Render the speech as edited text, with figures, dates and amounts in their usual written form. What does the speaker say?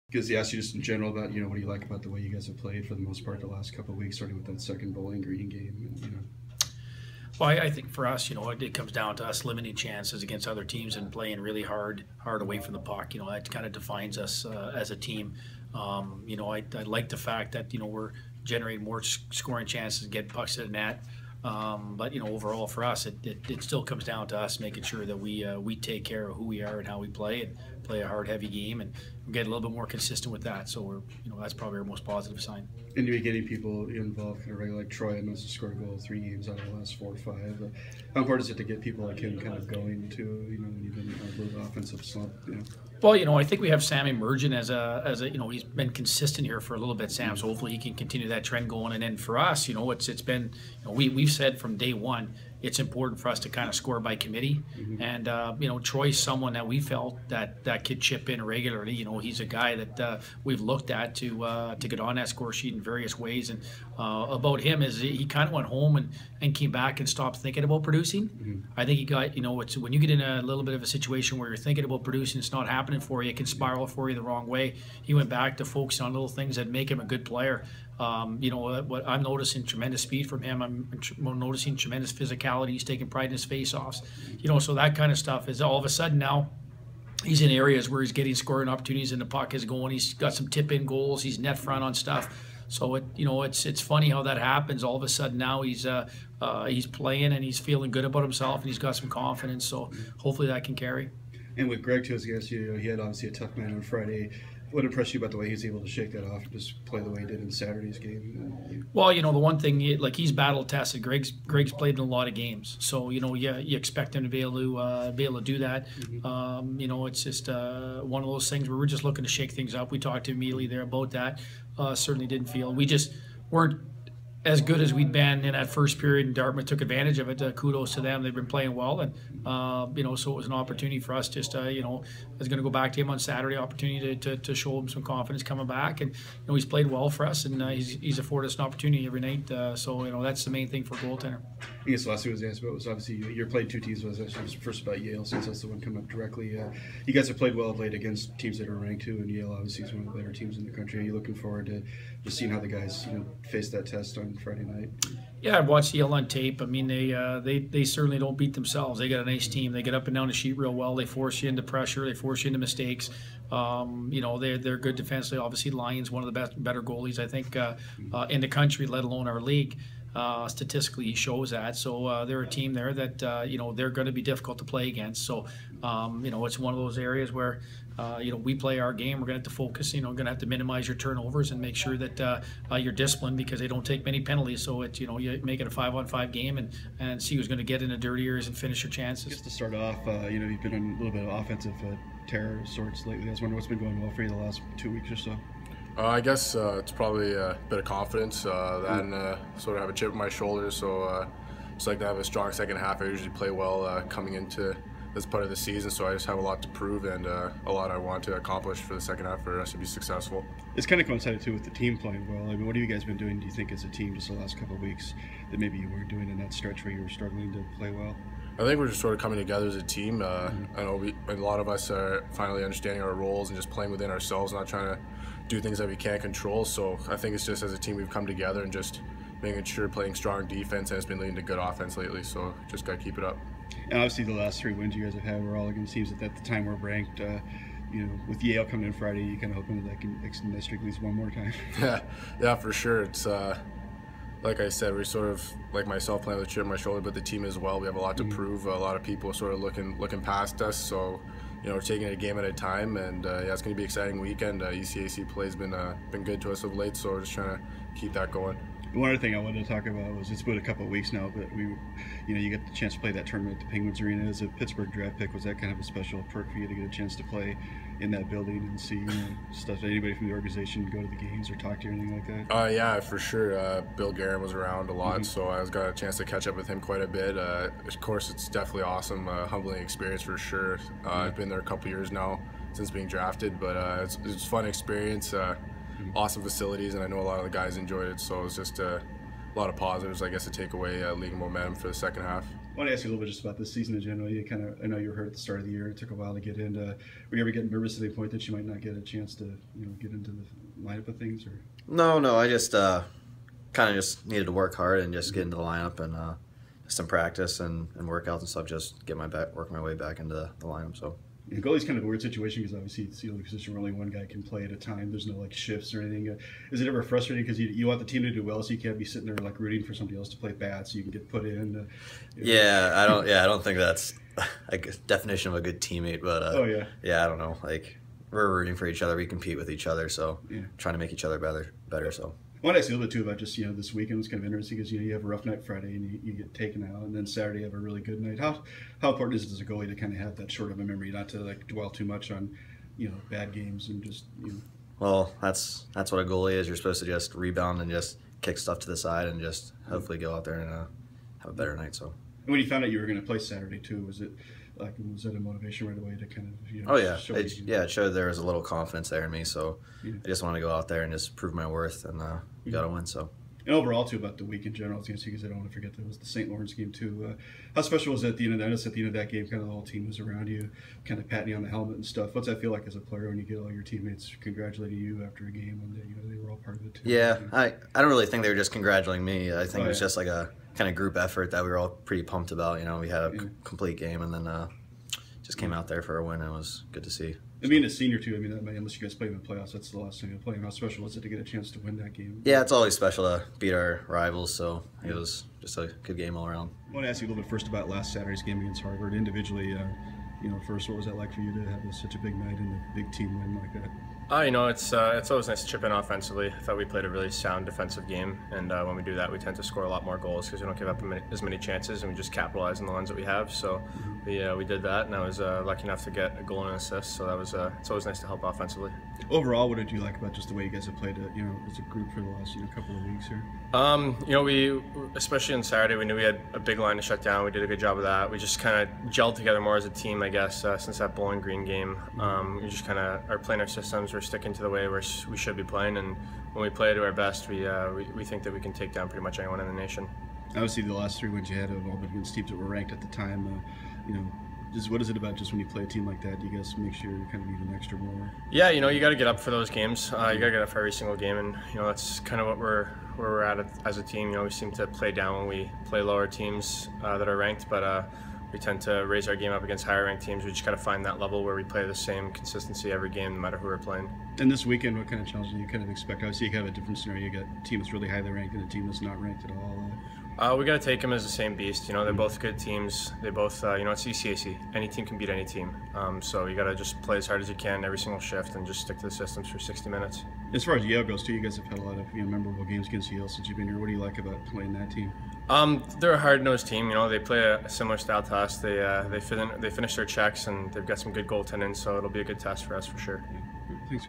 Because he asked you just in general about, what do you like about the way you guys have played for the most part the last couple of weeks, starting with that second Bowling Green game, and. Well, I think for us, it comes down to us limiting chances against other teams and playing really hard away from the puck. That kind of defines us as a team. I like the fact that we're generating more scoring chances and get pucks to the net. But overall for us, it still comes down to us making sure that we take care of who we are and how we play, and play a hard, heavy game, and get a little bit more consistent with that. So that's probably our most positive sign. And you're getting people involved kind of regular, like Troy must have scored a goal 3 games out of the last 4 or 5. How important is it to get people like him kind of going too, when you've been a little offensive slump, Well, I think we have Sam emerging as a he's been consistent here for a little bit, Sam. So hopefully he can continue that trend going. And then for us, it's been we've said from day one it's important for us to kind of score by committee. And Troy's someone that we felt that could chip in regularly. He's a guy that we've looked at to get on that score sheet in various ways. And about him is he kind of went home and came back and stopped thinking about producing. I think he got it's when you get in a little bit of a situation where you're thinking about producing, it's not happening for you, it can spiral for you the wrong way. He went back to focus on little things that make him a good player. What I'm noticing tremendous speed from him. I'm noticing tremendous physicality. He's taking pride in his face-offs. So that kind of stuff is all of a sudden now he's in areas where he's getting scoring opportunities and the puck is going. He's got some tip-in goals. He's net front on stuff. So it's funny how that happens. All of a sudden now he's playing and he's feeling good about himself and he's got some confidence. So hopefully that can carry. And with Greg too, as you guys, he had obviously a tough man on Friday. What impressed you about the way he was able to shake that off and just play the way he did in Saturday's game? Well, the one thing, he's battle tested. Greg's played in a lot of games, so you expect him to be able to do that. It's just one of those things where we're just looking to shake things up. We talked immediately there about that. Certainly didn't feel we just weren't as good as we'd been in that first period, and Dartmouth took advantage of it. Kudos to them; they've been playing well, and so it was an opportunity for us. Just I was going to go back to him on Saturday. Opportunity to show him some confidence coming back, and he's played well for us, and he's afforded us an opportunity every night. So that's the main thing for a goaltender. I guess the last thing I was asked about was obviously you played 2 teams. Was actually first about Yale, since that's the one coming up directly. You guys have played well of late against teams that are ranked too, and Yale obviously is one of the better teams in the country. Are you looking forward to just seeing how the guys face that test on Friday night? Yeah, I've watched Yale on tape. I mean, they certainly don't beat themselves. They got a nice team. They get up and down the sheet real well. They force you into pressure. They force you into mistakes. They're good defensively. Obviously, Lions, one of the better goalies I think in the country, let alone our league. Statistically, he shows that. So they're a team there that they're going to be difficult to play against. So it's one of those areas where we play our game. We're going to have to focus. Going to have to minimize your turnovers and make sure that you're disciplined, because they don't take many penalties. So it's you make it a 5-on-5 game and see who's going to get in the dirty areas and finish your chances. Just to start off, you've been on a little bit of offensive terror of sorts lately. I was wondering what's been going well for you the last 2 weeks or so. I guess it's probably a bit of confidence and sort of have a chip on my shoulder. So just like to have a strong second half. I usually play well coming into this part of the season, so I just have a lot to prove and a lot I want to accomplish for the second half for us to be successful. It's kind of coincided too with the team playing well. I mean, what have you guys been doing, do you think, as a team just the last couple of weeks that maybe you weren't doing in that stretch where you were struggling to play well? I think we're just sort of coming together as a team. I know a lot of us are finally understanding our roles and just playing within ourselves, not trying to do things that we can't control. So I think it's just as a team we've come together and just making sure playing strong defense, and it's been leading to good offense lately. So just got to keep it up. And obviously the last 3 wins you guys have had were all against teams that at the time were ranked. With Yale coming in Friday, you kind of hoping that can extend that streak at least one more time. Yeah, for sure. It's like I said, we're sort of like myself playing with a chip on my shoulder, but the team as well. We have a lot to prove. A lot of people sort of looking past us. So we're taking it a game at a time, and it's going to be an exciting weekend. ECAC play's been good to us of late, so we're just trying to keep that going. One other thing I wanted to talk about was, it's been a couple of weeks now, but you get the chance to play that tournament at the Penguins Arena as a Pittsburgh draft pick. Was that kind of a special perk for you to get a chance to play in that building and see stuff that anybody from the organization go to the games or talk to you or anything like that? Yeah, for sure. Bill Guerin was around a lot, so I got a chance to catch up with him quite a bit. Of course, it's definitely awesome, humbling experience for sure. I've been there a couple years now since being drafted, but it's a fun experience. Awesome facilities, and I know a lot of the guys enjoyed it, so it's just a lot of positives, I guess, to take away league momentum for the second half. I want to ask you a little bit just about this season in general. I know you were hurt at the start of the year. It took a while to get in. Were you ever getting nervous at any point that you might not get a chance to, get into the lineup of things? Or No. I just kind of just needed to work hard and just get into the lineup and just in practice and workouts and stuff. Just work my way back into the lineup. So. And goalie's kind of a weird situation because obviously it's the only position where only one guy can play at a time. There's no like shifts or anything. Is it ever frustrating because you want the team to do well, so you can't be sitting there like rooting for somebody else to play bad so you can get put in? I don't think that's a definition of a good teammate. But I don't know. Like we're rooting for each other. We compete with each other, so trying to make each other better. So. I want to ask you a little bit too about just this weekend was kind of interesting because you have a rough night Friday and you get taken out, and then Saturday you have a really good night. How important is it as a goalie to kind of have that short of a memory, not to like dwell too much on bad games and just Well, that's what a goalie is. You're supposed to just rebound and just kick stuff to the side and just hopefully go out there and have a better night. So. And when you found out you were going to play Saturday too, was that a motivation right away to kind of Oh yeah, it showed there was a little confidence there in me. So I just wanted to go out there and just prove my worth, and we got to win. So. And overall too about the week in general, because I don't want to forget there was the St. Lawrence game too. How special was it at the end of that? I noticed at the end of that game, kind of the whole team was around you, kind of patting you on the helmet and stuff. What's that feel like as a player when you get all your teammates congratulating you after a game and they were all part of it too? Yeah, I don't really think they were just congratulating me. I think it was just like a kind of group effort that we were all pretty pumped about. We had a complete game, and then just came out there for a win, and it was good to see. And being a senior too, unless you guys play in the playoffs, that's the last time you'll play. How special was it to get a chance to win that game? Yeah, it's always special to beat our rivals, so it was just a good game all around. I want to ask you a little bit first about last Saturday's game against Harvard. Individually, first, what was that like for you to have such a big night and a big team win like that? It's always nice to chip in offensively. I thought we played a really sound defensive game, and when we do that, we tend to score a lot more goals because we don't give up as many chances, and we just capitalize on the ones that we have. So we did that, and I was lucky enough to get a goal and an assist. So that was it's always nice to help offensively. Overall, what did you like about just the way you guys have played, as a group for the last couple of weeks here? We especially on Saturday, we knew we had a big line to shut down. We did a good job of that. We just kind of gelled together more as a team, I guess, since that Bowling Green game. We just kind of are playing our systems. We're sticking to the way we should be playing, and when we play to our best, we think that we can take down pretty much anyone in the nation. Obviously, the last 3 wins you had have all been against teams that were ranked at the time. What is it about just when you play a team like that? Do you guys make sure you kind of even extra more? Yeah, you got to get up for those games. You got to get up for every single game, and that's kind of where we're at as a team. We seem to play down when we play lower teams that are ranked, but we tend to raise our game up against higher ranked teams. We just got to find that level where we play the same consistency every game, no matter who we're playing. And this weekend, what kind of challenge do you kind of expect? Obviously, you have a different scenario. You got a team that's really highly ranked and a team that's not ranked at all. We got to take them as the same beast. They're both good teams. They both, it's ECAC. Any team can beat any team. So you got to just play as hard as you can every single shift and just stick to the systems for 60 minutes. As far as Yale goes, too, you guys have had a lot of memorable games against Yale since you've been here. What do you like about playing that team? They're a hard-nosed team. They play a similar style to us. They finish their checks, and they've got some good goaltending. So it'll be a good test for us for sure.